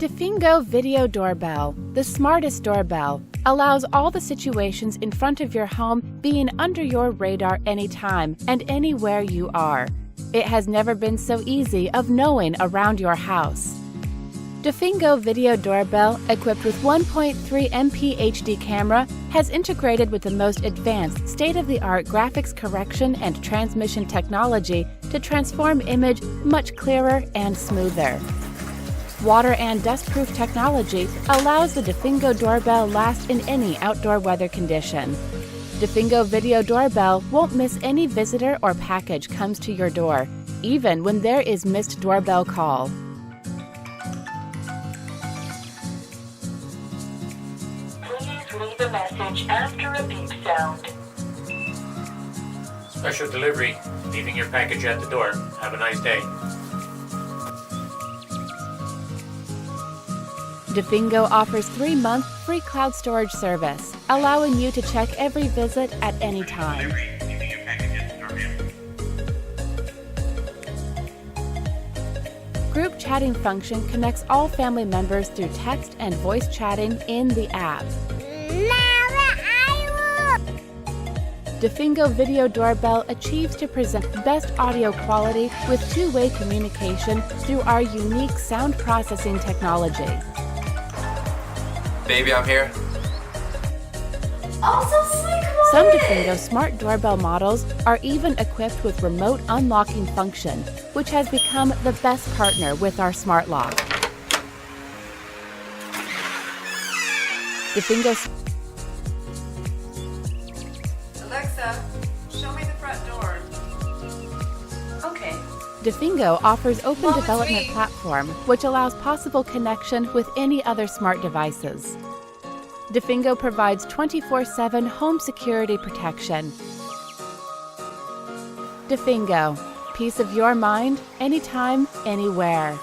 Dophigo Video Doorbell, the smartest doorbell, allows all the situations in front of your home being under your radar anytime and anywhere you are. It has never been so easy of knowing around your house. Dophigo Video Doorbell, equipped with 1.3 MP HD camera, has integrated with the most advanced state-of-the-art graphics correction and transmission technology to transform image much clearer and smoother. Water and dust-proof technology allows the Dophigo Doorbell last in any outdoor weather condition. Dophigo Video Doorbell won't miss any visitor or package comes to your door, even when there is missed doorbell call. Please leave a message after a beep sound. Special delivery, leaving your package at the door. Have a nice day. Dophigo offers 3-month free cloud storage service, allowing you to check every visit at any time. Group chatting function connects all family members through text and voice chatting in the app. Dophigo Video Doorbell achieves to present best audio quality with two-way communication through our unique sound processing technology. Baby, I'm here. Some Dophigo smart doorbell models are even equipped with remote unlocking function, which has become the best partner with our smart lock. Alexa, show me the front door. Okay. Dophigo offers open development platform, which allows possible connection with any other smart devices. Dophigo provides 24/7 home security protection. Dophigo, peace of your mind, anytime, anywhere.